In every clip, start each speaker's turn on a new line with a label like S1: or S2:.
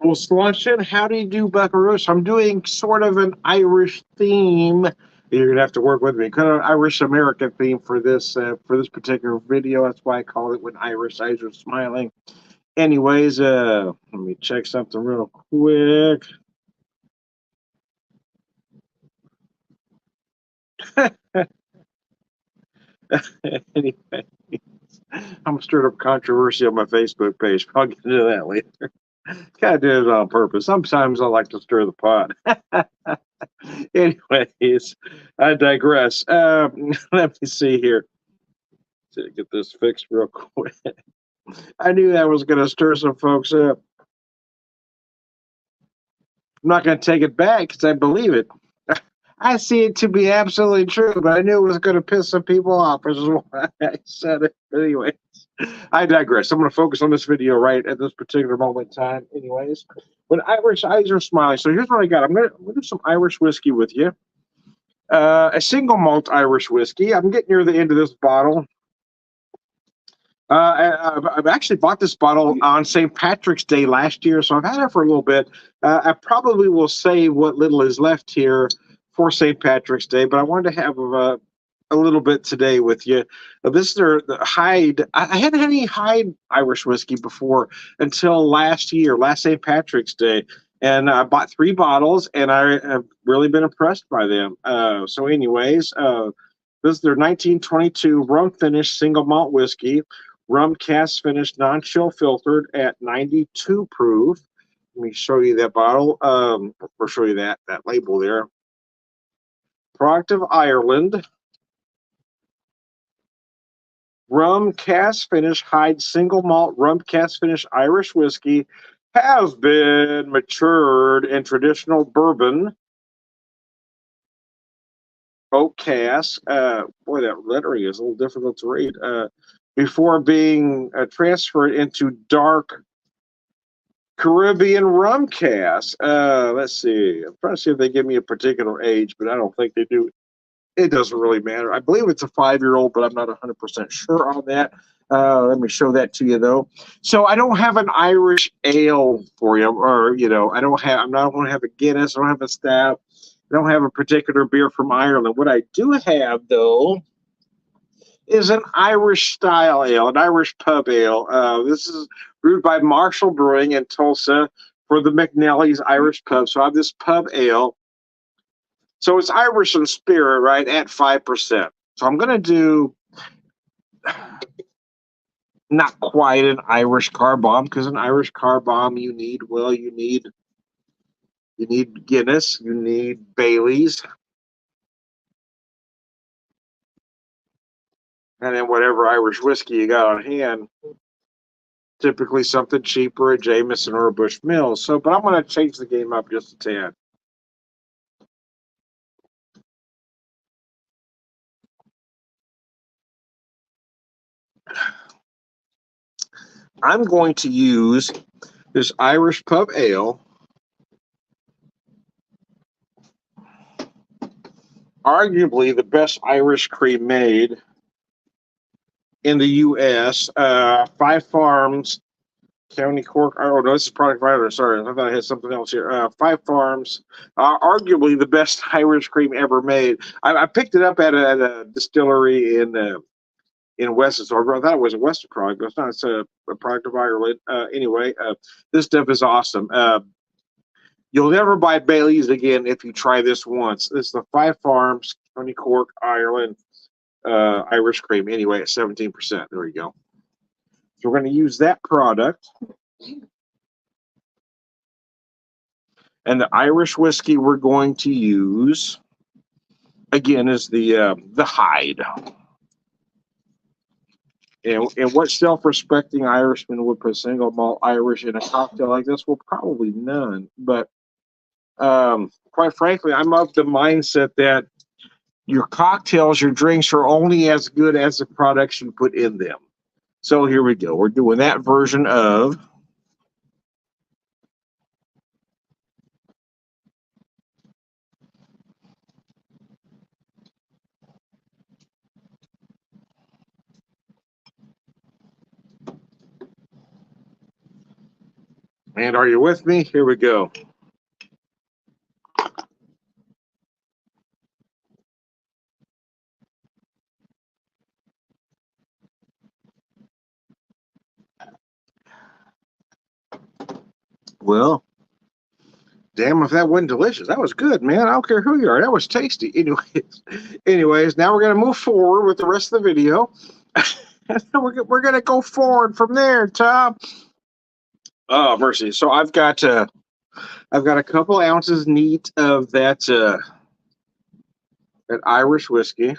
S1: Well, Slunchen, how do you do, Buckaroos? I'm doing sort of an Irish theme. You're gonna have to work with me. Kind of Irish American theme for this particular video. That's why I call it "When Irish Eyes Are Smiling." Anyways, let me check something real quick. Anyway, I'm stirring up controversy on my Facebook page. I'll get into that later. Kind of did it on purpose. Sometimes I like to stir the pot. Anyways, I digress. Let me see here. To get this fixed real quick. I knew that was going to stir some folks up. I'm not going to take it back because I believe it. I see it to be absolutely true, but I knew it was going to piss some people off, which is why I said it. Anyways, I digress. I'm going to focus on this video right at this particular moment in time. Anyways, when Irish eyes are smiling. So here's what I got. I'm going to do some Irish whiskey with you. A single malt Irish whiskey. I'm getting near the end of this bottle. I've actually bought this bottle on St. Patrick's Day last year, so I've had it for a little bit. I probably will save what little is left here for St. Patrick's Day, but I wanted to have a little bit today with you. This is the Hyde. I hadn't had any Hyde Irish whiskey before until last year, last St. Patrick's Day. And I bought 3 bottles, and I have really been impressed by them. This is their 1922 rum finished single malt whiskey. Rum cast finished, non-chill filtered at 92 proof. Let me show you that bottle. Or show you that label there. Product of Ireland. Rum cast finish Hyde single malt rum cast finish Irish whiskey has been matured in traditional bourbon oak cask. Boy, that lettering is a little difficult to read. Before being transferred into dark Caribbean rum cask. Let's see. I'm trying to see if they give me a particular age, but I don't think they do. It doesn't really matter. I believe it's a 5-year-old, but I'm not 100% sure on that. Let me show that to you, though. So I don't have an Irish ale for you, or I'm not going to have a Guinness. I don't have a Stout. I don't have a particular beer from Ireland. What I do have, though, is an Irish style ale, an Irish pub ale. This is brewed by Marshall Brewing in Tulsa for the McNally's Irish Pub. So I have this pub ale. So it's Irish in spirit, right, at 5%. So I'm going to do not quite an Irish car bomb, because an Irish car bomb you need Guinness, you need Bailey's, and then whatever Irish whiskey you got on hand. Typically something cheaper, a Jameson or a Bushmill. So, but I'm going to change the game up just a tad. I'm going to use this Irish pub ale, arguably the best Irish cream made in the U.S. Five Farms, County Cork. Oh no, this is product writer. Sorry, I thought I had something else here. Five Farms, arguably the best Irish cream ever made. I picked it up at a distillery in Weston. So I thought it was a Western product, but it's not. It's a product of Ireland. Anyway, this stuff is awesome. You'll never buy Bailey's again if you try this once. This is the Five Farms, County Cork, Ireland, Irish cream. Anyway, at 17%. There we go. So we're going to use that product. And the Irish whiskey we're going to use, again, is the Hyde. And what self-respecting Irishman would put single malt Irish in a cocktail like this? Well, probably none. But quite frankly, I'm of the mindset that your cocktails, your drinks are only as good as the products you put in them. So here we go. We're doing that version of And are you with me? Here we go. Well, damn if that wasn't delicious. That was good, man. I don't care who you are. That was tasty. Anyways, now we're gonna move forward with the rest of the video. we're gonna go forward from there, Tom. Oh mercy! So I've got a couple ounces neat of that Irish whiskey.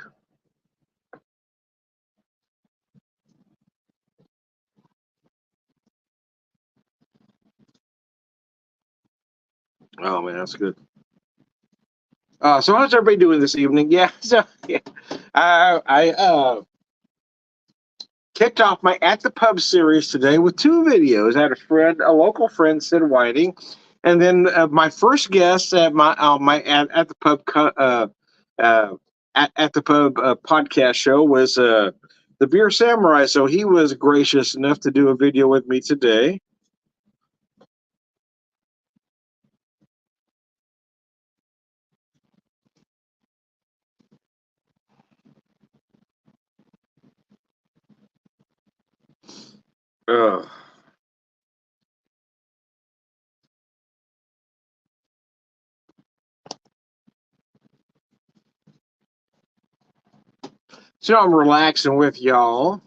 S1: Oh man, that's good. So how's everybody doing this evening? Yeah, so yeah, I kicked off my At the Pub series today with two videos. I had a local friend, Sid Whiting, and then my first guest at my at the pub uh, at the pub podcast show was the Beer Samurai. So he was gracious enough to do a video with me today. Uh, so I'm relaxing with y'all.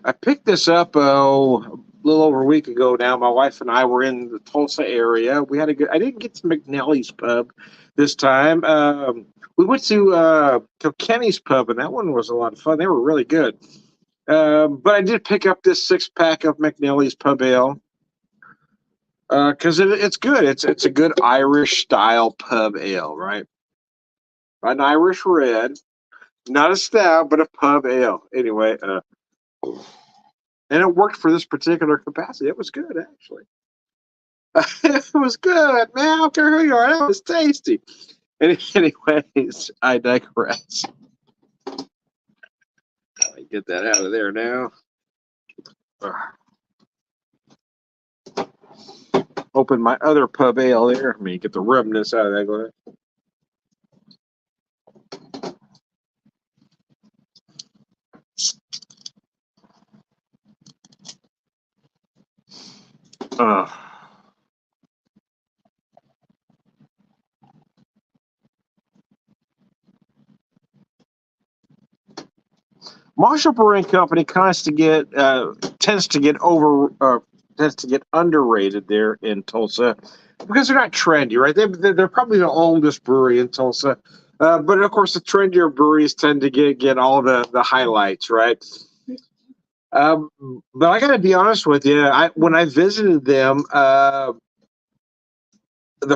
S1: I picked this up a little over a week ago now. My wife and I were in the Tulsa area. We had a good. I didn't get to McNally's Pub this time. We went to Kilkenny's Pub, and that one was a lot of fun. They were really good. But I did pick up this 6-pack of McNally's Pub Ale because it's good. It's a good Irish style pub ale, right? An Irish red, not a stout, but a pub ale. Anyway, and it worked for this particular capacity. It was good, actually. It was good, man. I don't care who you are. That was tasty. Anyways, I digress. Get that out of there now. Open my other pub ale there. Let me get the rubness out of that. Go ahead. Marshall Brewing Company tends to get underrated there in Tulsa because they're not trendy, right? They're probably the oldest brewery in Tulsa, but of course the trendier breweries tend to get all the highlights, right? But I got to be honest with you, when I visited them, the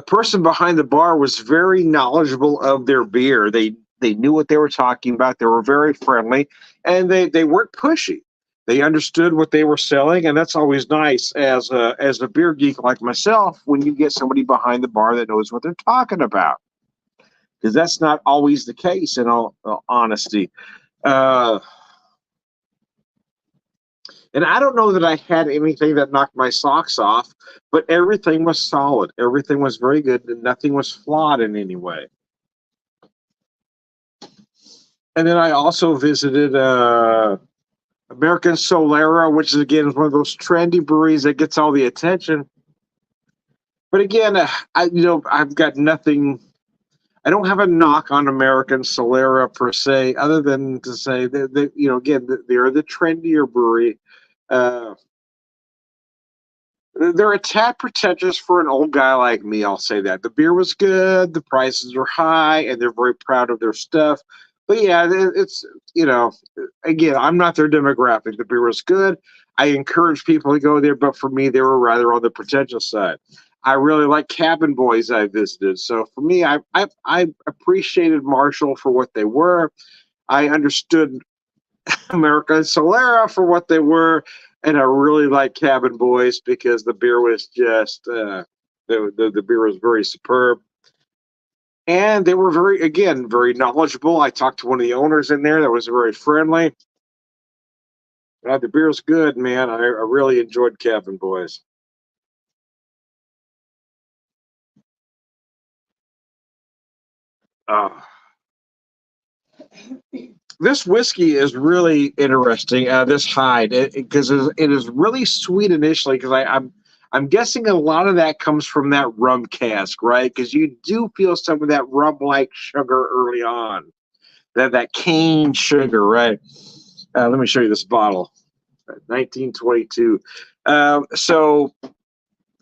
S1: person behind the bar was very knowledgeable of their beer. They knew what they were talking about. They were very friendly, and they weren't pushy. They understood what they were selling, and that's always nice as a beer geek like myself when you get somebody behind the bar that knows what they're talking about. Because that's not always the case, in all honesty. And I don't know that I had anything that knocked my socks off, but everything was solid. Everything was very good, and nothing was flawed in any way. And then I also visited American Solera, which is again one of those trendy breweries that gets all the attention. But again, I've got nothing. I don't have a knock on American Solera per se, other than to say that again they're the trendier brewery. They're a tad pretentious for an old guy like me. I'll say that. The beer was good, the prices were high, and they're very proud of their stuff. But yeah, it's again, I'm not their demographic. The beer was good. I encourage people to go there, but for me, they were rather on the pretentious side. I really like Cabin Boys I visited, so for me, I appreciated Marshall for what they were. I understood America and Solera for what they were, and I really like Cabin Boys because the beer was just the beer was very superb, and they were very knowledgeable. I talked to one of the owners in there that was very friendly. The beer's good, man. I really enjoyed Kevin, boys. Uh, this whiskey is really interesting. This Hyde, because it is really sweet initially. Because I'm guessing a lot of that comes from that rum cask, right? Because you do feel some of that rum-like sugar early on, that cane sugar, right? Let me show you this bottle, 1922. So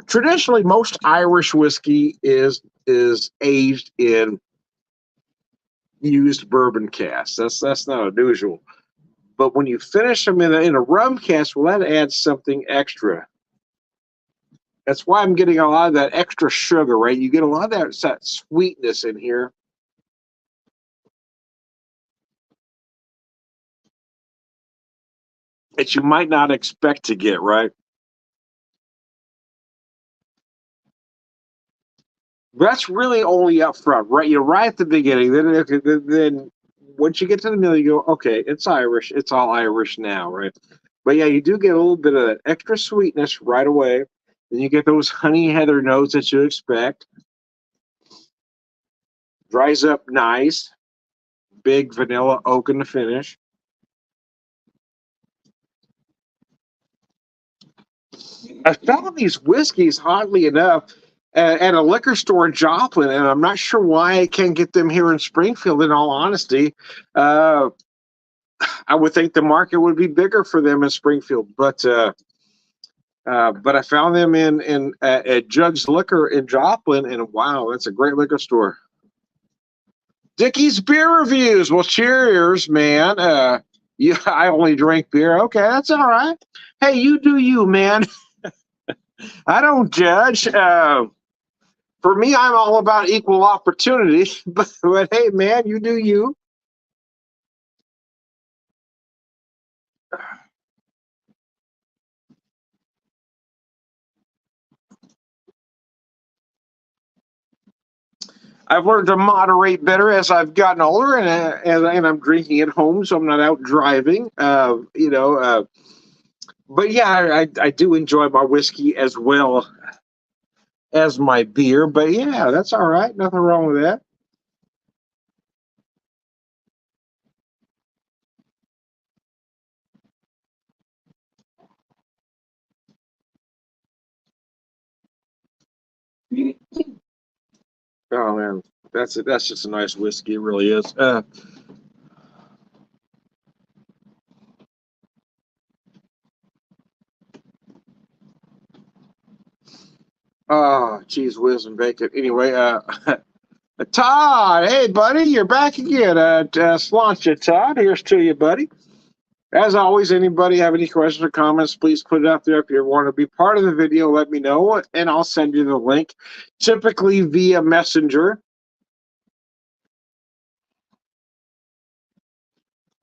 S1: traditionally, most Irish whiskey is aged in used bourbon casks. That's not unusual. But when you finish them in a rum cask, well, that adds something extra. That's why I'm getting a lot of that extra sugar, right? You get a lot of that sweetness in here. That you might not expect to get, right? That's really only up front, right? You're right at the beginning. Then once you get to the middle, you go, okay, it's Irish. It's all Irish now, right? But yeah, you do get a little bit of that extra sweetness right away. Then you get those honey heather notes that you expect. Dries up nice. Big vanilla oak in the finish. I found these whiskeys, oddly enough, at a liquor store in Joplin, and I'm not sure why I can't get them here in Springfield. In all honesty, uh, I would think the market would be bigger for them in Springfield, but I found them in at Judge's Liquor in Joplin, and wow, that's a great liquor store. Dickie's Beer Reviews. Well, cheers, man. I only drink beer. Okay, that's all right. Hey, you do you, man. I don't judge. For me, I'm all about equal opportunity. But hey, man, you do you. I've learned to moderate better as I've gotten older, and I'm drinking at home, so I'm not out driving. But yeah, I do enjoy my whiskey as well as my beer. But yeah, that's all right. Nothing wrong with that. Oh man, that's it. That's just a nice whiskey. It really is. Oh, cheese whiz and bacon. Anyway, Todd, hey buddy, you're back again. Sláinte, Todd. Here's to you, buddy. As always, anybody have any questions or comments, please put it out there. If you want to be part of the video, let me know, and I'll send you the link, typically via Messenger.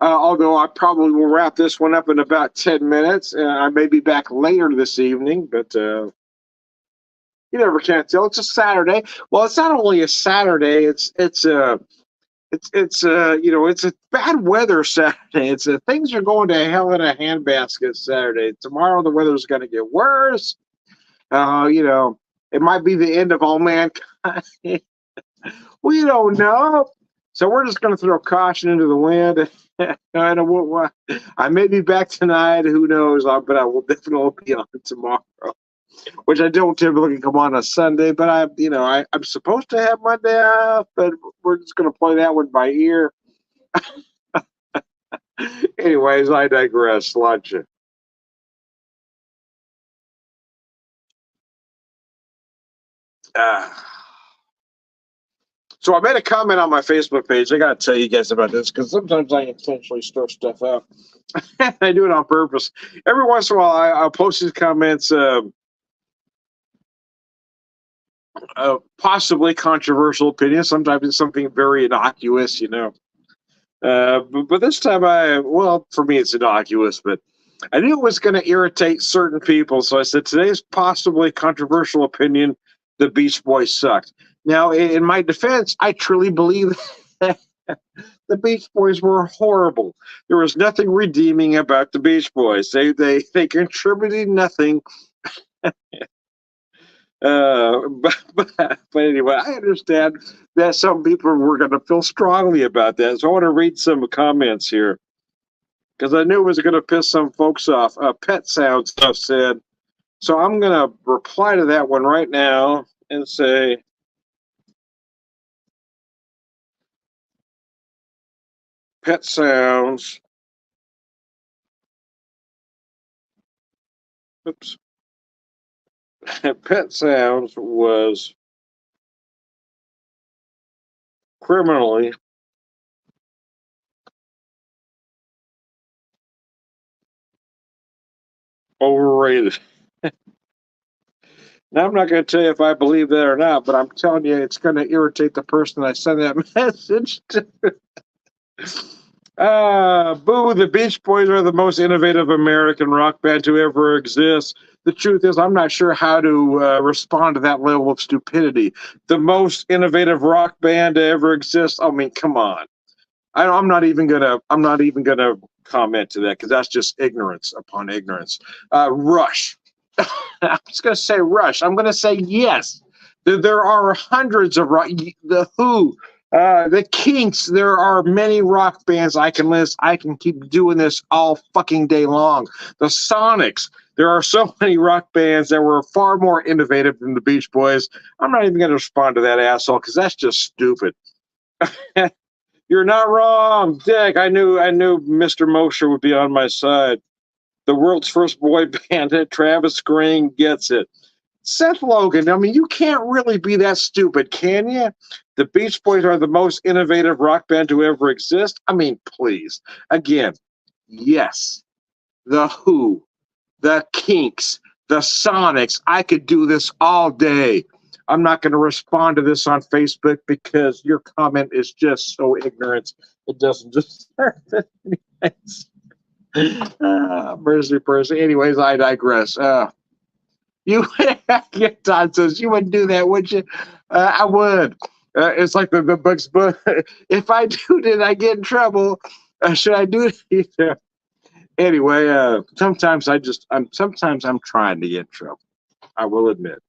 S1: Although I probably will wrap this one up in about 10 minutes. I may be back later this evening, but you never can tell. It's a Saturday. Well, it's not only a Saturday. It's a bad weather Saturday. Things are going to hell in a handbasket Saturday. Tomorrow the weather's going to get worse. It might be the end of all mankind. We don't know. So we're just going to throw caution into the wind. I may be back tonight. Who knows? But I will definitely be on tomorrow, which I don't typically come on a Sunday. But I'm supposed to have Monday off, but we're just going to play that one by ear. Anyways, I digress. Lunch. So I made a comment on my Facebook page. I got to tell you guys about this because sometimes I intentionally stir stuff up. I do it on purpose. Every once in a while, I'll post these comments, possibly controversial opinions. Sometimes it's something very innocuous, but this time, for me, it's innocuous, but I knew it was going to irritate certain people. So I said, today's possibly controversial opinion, the Beach Boys sucked. Now, in my defense, I truly believe that The Beach Boys were horrible. There was nothing redeeming about the Beach Boys. They contributed nothing. But anyway, I understand that some people were going to feel strongly about that. So I want to read some comments here because I knew it was going to piss some folks off. Pet Sound stuff said, so I'm going to reply to that one right now and say, Pet Sounds. Oops. Pet Sounds was criminally overrated. Now, I'm not going to tell you if I believe that or not, but I'm telling you, it's going to irritate the person I send that message to. Boo, the Beach Boys are the most innovative American rock band to ever exist. The truth is, I'm not sure how to respond to that level of stupidity. The most innovative rock band to ever exist. I mean, come on. I'm not even gonna comment to that because that's just ignorance upon ignorance. Rush. I was gonna say Rush. I'm gonna say yes. There are hundreds of rock. The Who, the Kinks. There are many rock bands I can list. I can keep doing this all fucking day long. The Sonics. There are so many rock bands that were far more innovative than the Beach Boys. I'm not even going to respond to that asshole because that's just stupid. You're not wrong, Dick. I knew Mr. Mosher would be on my side. The world's first boy band, Travis Green gets it. Seth Logan, I mean, you can't really be that stupid, can you? The Beach Boys are the most innovative rock band to ever exist. I mean, please. Again, yes. The Who, the Kinks, the Sonics. I could do this all day. I'm not going to respond to this on Facebook because your comment is just so ignorant. It doesn't deserve it. Mercy. Anyways, I digress. You, Todd says, you wouldn't do that, would you? I would. It's like the Bugs Bunny. If I do, did I get in trouble? Should I do it? Anyway, sometimes I'm trying to get in trouble. I will admit.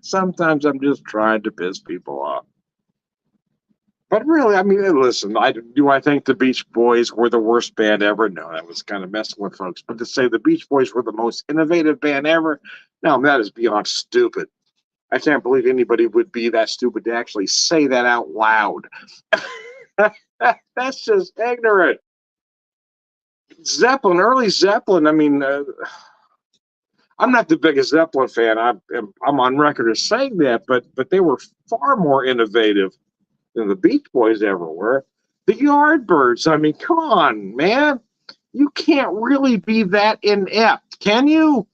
S1: Sometimes I'm just trying to piss people off. But really, I mean, listen, do I think the Beach Boys were the worst band ever? No, that was kind of messing with folks. But to say the Beach Boys were the most innovative band ever, no, that is beyond stupid. I can't believe anybody would be that stupid to actually say that out loud. That's just ignorant. Zeppelin, early Zeppelin, I mean, I'm not the biggest Zeppelin fan. I'm on record as saying that, but they were far more innovative than the Beach Boys ever were. The Yardbirds, I mean, come on, man. You can't really be that inept, can you?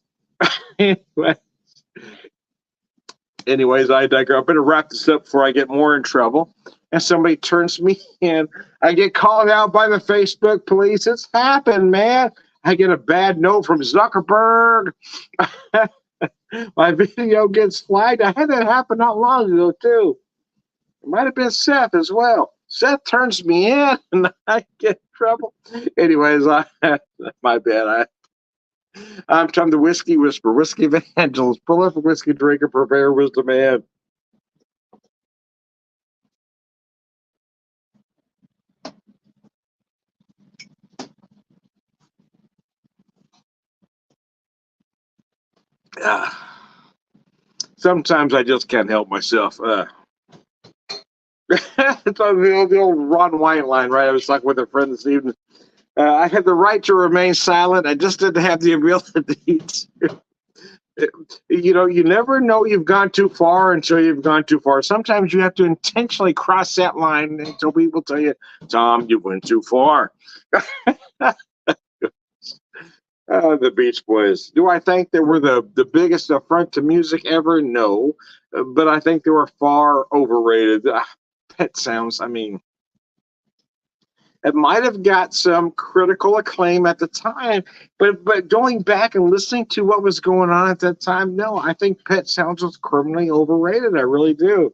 S1: Anyways, I digress. I better wrap this up before I get more in trouble. And somebody turns me in. I get called out by the Facebook police. It's happened, man. I get a bad note from Zuckerberg. My video gets flagged. I had that happen not long ago, too. It might have been Seth as well. Seth turns me in and I get in trouble. Anyways, my bad. I'm Tom the Whiskey Whisperer, Whiskey Evangelist, prolific whiskey drinker, purveyor, wisdom man. Sometimes I just can't help myself. It's on the old Ron White line, right? I was talking with a friend this evening. I had the right to remain silent. I just didn't have the ability to. You never know you've gone too far until you've gone too far. Sometimes you have to intentionally cross that line until people tell you, Tom, you went too far. The Beach Boys. Do I think they were the biggest affront to music ever? No. But I think they were far overrated. Pet Sounds, I mean, it might have got some critical acclaim at the time, but going back and listening to what was going on at that time, no, I think Pet Sounds was criminally overrated. I really do.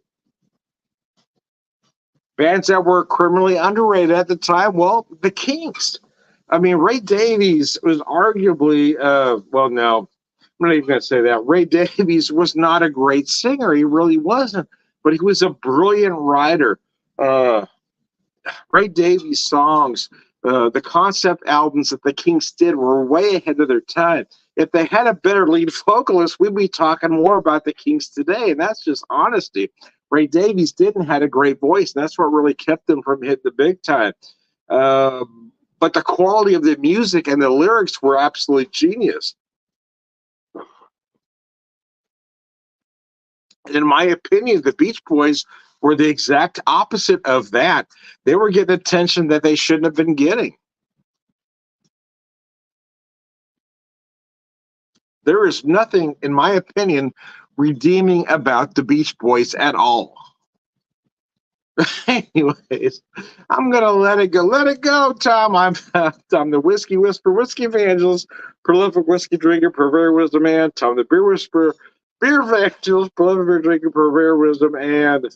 S1: Bands that were criminally underrated at the time, well, the Kinks. I mean, Ray Davies was arguably, well, no, I'm not even going to say that. Ray Davies was not a great singer. He really wasn't, but he was a brilliant writer. Uh, Ray Davies' songs, the concept albums that the Kinks did were way ahead of their time. If they had a better lead vocalist, we'd be talking more about the Kinks today, and that's just honesty. Ray Davies didn't have a great voice, and that's what really kept them from hitting the big time. But the quality of the music and the lyrics were absolutely genius. In my opinion, the Beach Boys were the exact opposite of that. They were getting attention that they shouldn't have been getting. There is nothing, in my opinion, redeeming about the Beach Boys at all. Anyways, I'm gonna let it go. Let it go, Tom. I'm the Whiskey Whisperer, Whiskey Evangelist, prolific whiskey drinker, purveyor wisdom man. Tom the Beer Whisperer, Beer Evangelist, prolific beer drinker, purveyor wisdom, and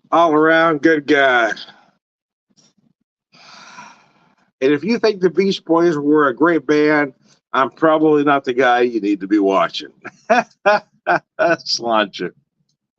S1: all around good guy. And if you think the Beach Boys were a great band, I'm probably not the guy you need to be watching. Let's launch it.